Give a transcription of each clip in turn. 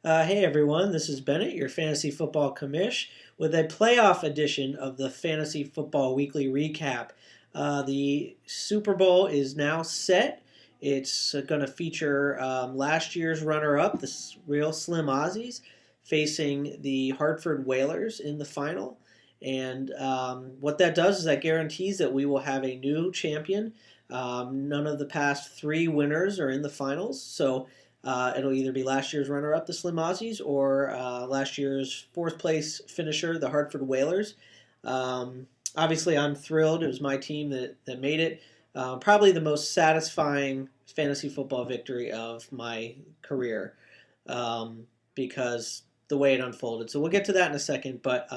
Hey everyone, this is Bennett, your fantasy football commish, with a playoff edition of the Fantasy Football Weekly Recap. The Super Bowl is now set. It's going to feature last year's runner-up, the Real Slim Aussies, facing the Hartford Whalers in the final. And what that does is that guarantees that we will have a new champion. None of the past three winners are in the finals, so it'll either be last year's runner-up, the Slim Aussies, or last year's fourth-place finisher, the Hartford Whalers. Obviously, I'm thrilled. It was my team that made it. Probably the most satisfying fantasy football victory of my career because the way it unfolded. So we'll get to that in a second, but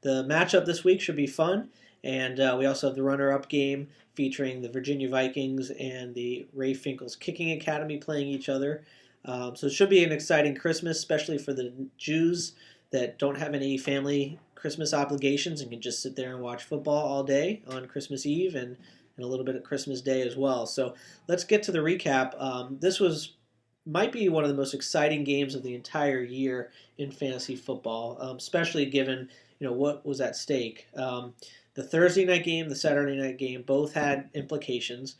the matchup this week should be fun. And we also have the runner-up game featuring the Virginia Vikings and the Ray Finkel's Kicking Academy playing each other. So it should be an exciting Christmas, especially for the Jews that don't have any family Christmas obligations and can just sit there and watch football all day on Christmas Eve and a little bit of Christmas Day as well. So let's get to the recap. This might be one of the most exciting games of the entire year in fantasy football, especially given what was at stake. The Thursday night game, the Saturday night game, both had implications.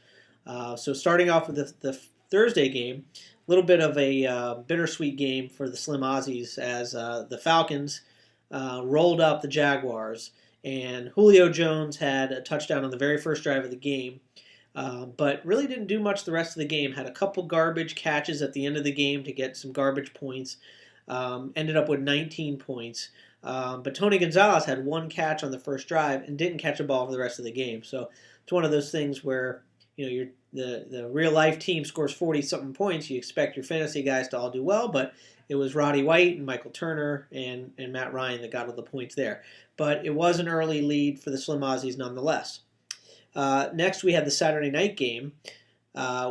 So starting off with the Thursday game, a little bit of a bittersweet game for the Slim Aussies as the Falcons rolled up the Jaguars. And Julio Jones had a touchdown on the very first drive of the game, but really didn't do much the rest of the game. Had a couple garbage catches at the end of the game to get some garbage points. Ended up with 19 points. But Tony Gonzalez had one catch on the first drive and didn't catch a ball for the rest of the game. So it's one of those things where the real life team scores 40-something points. You expect your fantasy guys to all do well, but it was Roddy White and Michael Turner and Matt Ryan that got all the points there. But it was an early lead for the Slim Aussies nonetheless. Next, we had the Saturday night game,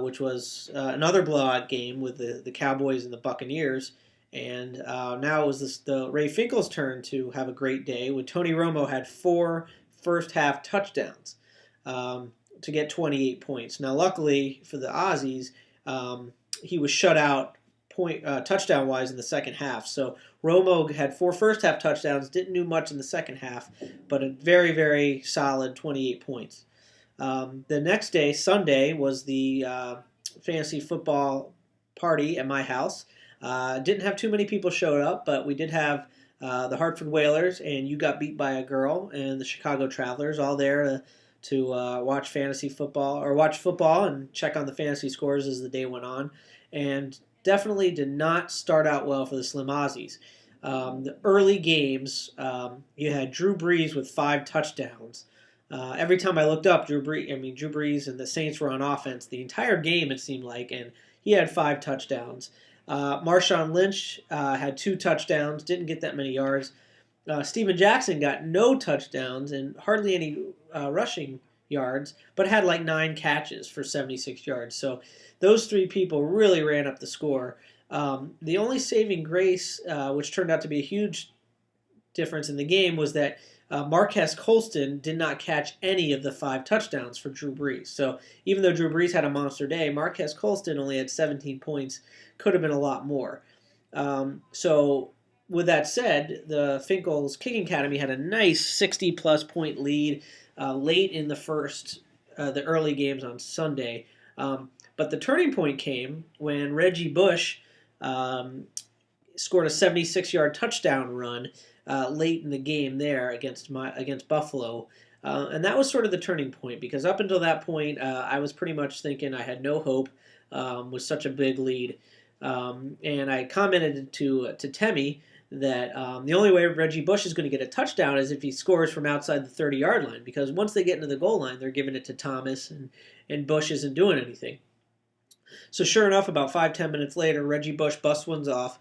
which was another blowout game with the Cowboys and the Buccaneers. And now it was the Ray Finkel's turn to have a great day, with Tony Romo had 4 first-half touchdowns to get 28 points. Now, luckily for the Aussies, he was shut out touchdown-wise in the second half. So Romo had 4 first-half touchdowns, didn't do much in the second half, but a very, very solid 28 points. The next day, Sunday, was the fantasy football party at my house. Didn't have too many people showed up, but we did have the Hartford Whalers and You Got Beat by a Girl and the Chicago Travelers all there to watch fantasy football or watch football and check on the fantasy scores as the day went on. And definitely did not start out well for the Slim Aussies. The early games, you had Drew Brees with 5 touchdowns. Every time I looked up, Drew Brees and the Saints were on offense the entire game, it seemed like, and he had 5 touchdowns. Marshawn Lynch had 2 touchdowns, didn't get that many yards. Steven Jackson got no touchdowns and hardly any rushing yards, but had like 9 catches for 76 yards. So those 3 people really ran up the score. The only saving grace, which turned out to be a huge difference in the game, was that Marquez Colston did not catch any of the 5 touchdowns for Drew Brees. So even though Drew Brees had a monster day, Marquez Colston only had 17 points. Could have been a lot more. So with that said, the Finkel's Kicking Academy had a nice 60-plus point lead late in the early games on Sunday. But the turning point came when Reggie Bush scored a 76-yard touchdown run late in the game there against Buffalo. And that was sort of the turning point, because up until that point, I was pretty much thinking I had no hope with such a big lead. And I commented to Temi that the only way Reggie Bush is going to get a touchdown is if he scores from outside the 30-yard line, because once they get into the goal line, they're giving it to Thomas, and Bush isn't doing anything. So sure enough, about 5-10 minutes later, Reggie Bush busts one off,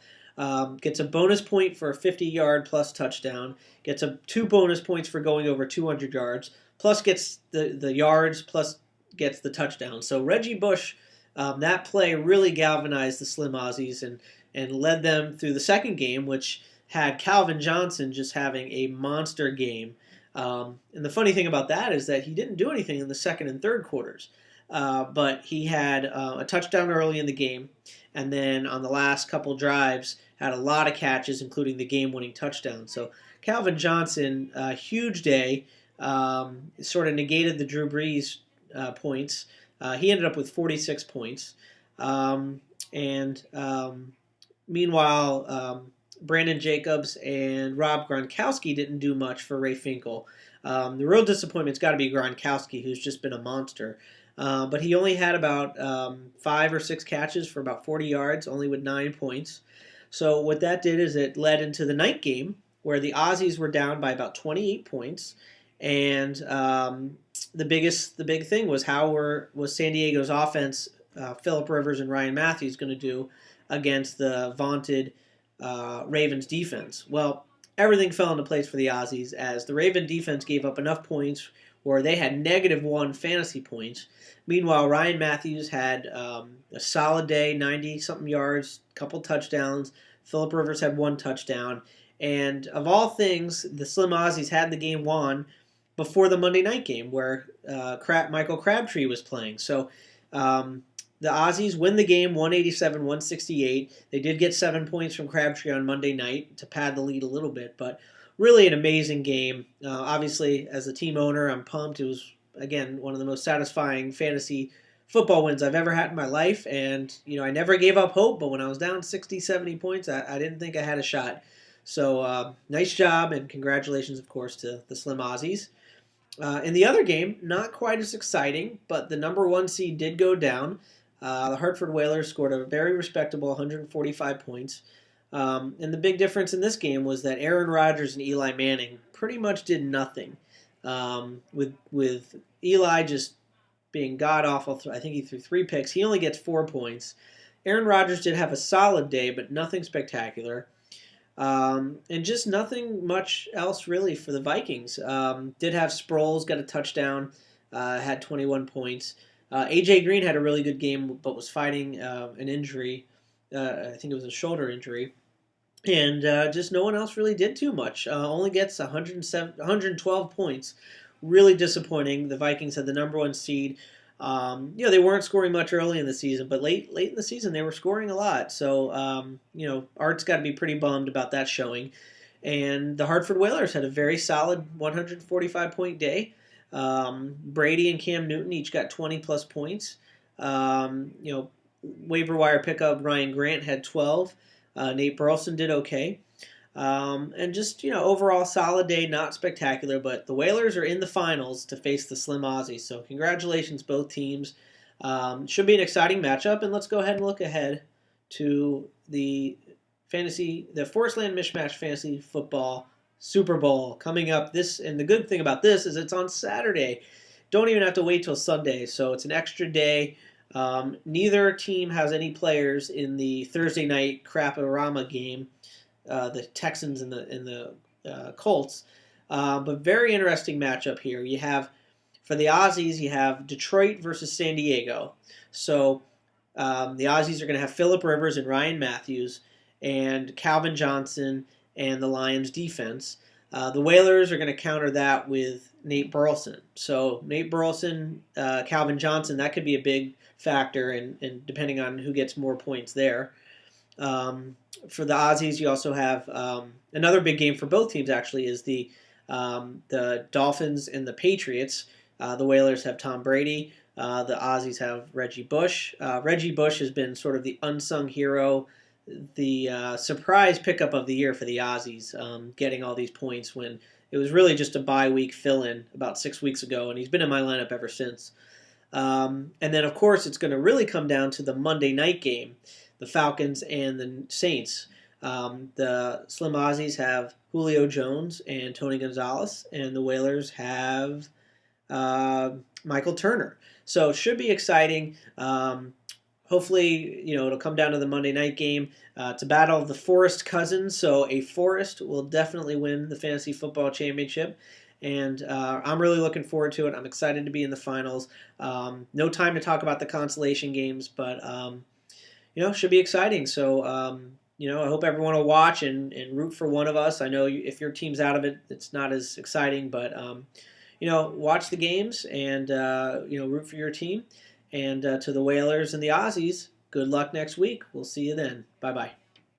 gets a bonus point for a 50-yard plus touchdown, gets 2 bonus points for going over 200 yards, plus gets the yards, plus gets the touchdown. So Reggie Bush, that play really galvanized the Slim Aussies and led them through the second game, which had Calvin Johnson just having a monster game. And the funny thing about that is that he didn't do anything in the second and third quarters. but he had a touchdown early in the game, and then on the last couple drives had a lot of catches, including the game-winning touchdown. So Calvin Johnson, huge day, sort of negated the Drew Brees points. He ended up with 46 points. And Meanwhile, Brandon Jacobs and Rob Gronkowski didn't do much for Ray Finkel. The real disappointment's got to be Gronkowski, who's just been a monster. But he only had about 5 or 6 catches for about 40 yards, only with 9 points. So what that did is it led into the night game, where the Aussies were down by about 28 points. And the big thing was was San Diego's offense, Phillip Rivers and Ryan Matthews, going to do against the vaunted Ravens defense? Well, everything fell into place for the Aussies, as the Raven defense gave up enough points where they had -1 fantasy points. Meanwhile, Ryan Matthews had a solid day, 90-something yards, couple touchdowns. Phillip Rivers had 1 touchdown. And of all things, the Slim Aussies had the game won before the Monday night game, where Michael Crabtree was playing. So the Aussies win the game 187-168. They did get 7 points from Crabtree on Monday night to pad the lead a little bit, but really an amazing game. Obviously, as a team owner, I'm pumped. It was, again, one of the most satisfying fantasy football wins I've ever had in my life, and I never gave up hope, but when I was down 60, 70 points, I didn't think I had a shot. So nice job, and congratulations, of course, to the Slim Aussies. In the other game, not quite as exciting, but the number 1 seed did go down. The Hartford Whalers scored a very respectable 145 points. And the big difference in this game was that Aaron Rodgers and Eli Manning pretty much did nothing. With Eli just being god-awful, I think he threw 3 picks. He only gets 4 points. Aaron Rodgers did have a solid day, but nothing spectacular. And just nothing much else really for the Vikings. Did have Sproles, got a touchdown, had 21 points. A.J. Green had a really good game, but was fighting an injury. I think it was a shoulder injury. And just no one else really did too much. Only gets 112 points. Really disappointing. The Vikings had the number 1 seed. They weren't scoring much early in the season, but late in the season they were scoring a lot. So, Art's got to be pretty bummed about that showing. And the Hartford Whalers had a very solid 145-point day. Brady and Cam Newton each got 20-plus points. Waiver wire pickup Ryan Grant had 12. Nate Burleson did okay. And just, overall solid day, not spectacular, but the Whalers are in the finals to face the Slim Aussies. So congratulations, both teams. Should be an exciting matchup, and let's go ahead and look ahead to the ForrestLand MishMash Fantasy Football Super Bowl coming up. And the good thing about this is it's on Saturday. Don't even have to wait till Sunday, so it's an extra day. Neither team has any players in the Thursday night Crap-A-Rama game. The Texans and the Colts. But very interesting matchup here. For the Aussies, you have Detroit versus San Diego. So the Aussies are going to have Phillip Rivers and Ryan Matthews and Calvin Johnson and the Lions defense. The Whalers are going to counter that with Nate Burleson. So Nate Burleson, Calvin Johnson, that could be a big factor, and depending on who gets more points there. For the Aussies, you also have another big game for both teams. Actually, is the Dolphins and the Patriots. The Whalers have Tom Brady. The Aussies have Reggie Bush. Reggie Bush has been sort of the unsung hero, the surprise pickup of the year for the Aussies, getting all these points when it was really just a bye week fill-in about 6 weeks ago, and he's been in my lineup ever since. And then, of course, it's going to really come down to the Monday night game, the Falcons and the Saints. The Slim Aussies have Julio Jones and Tony Gonzalez, and the Whalers have Michael Turner. So it should be exciting. Hopefully, it'll come down to the Monday night game. It's a battle of the Forrest cousins, so a Forrest will definitely win the Fantasy Football Championship. And I'm really looking forward to it. I'm excited to be in the finals. No time to talk about the consolation games, but should be exciting. So, I hope everyone will watch and root for one of us. I know if your team's out of it, it's not as exciting, but watch the games and root for your team. And to the Whalers and the Aussies, good luck next week. We'll see you then. Bye-bye.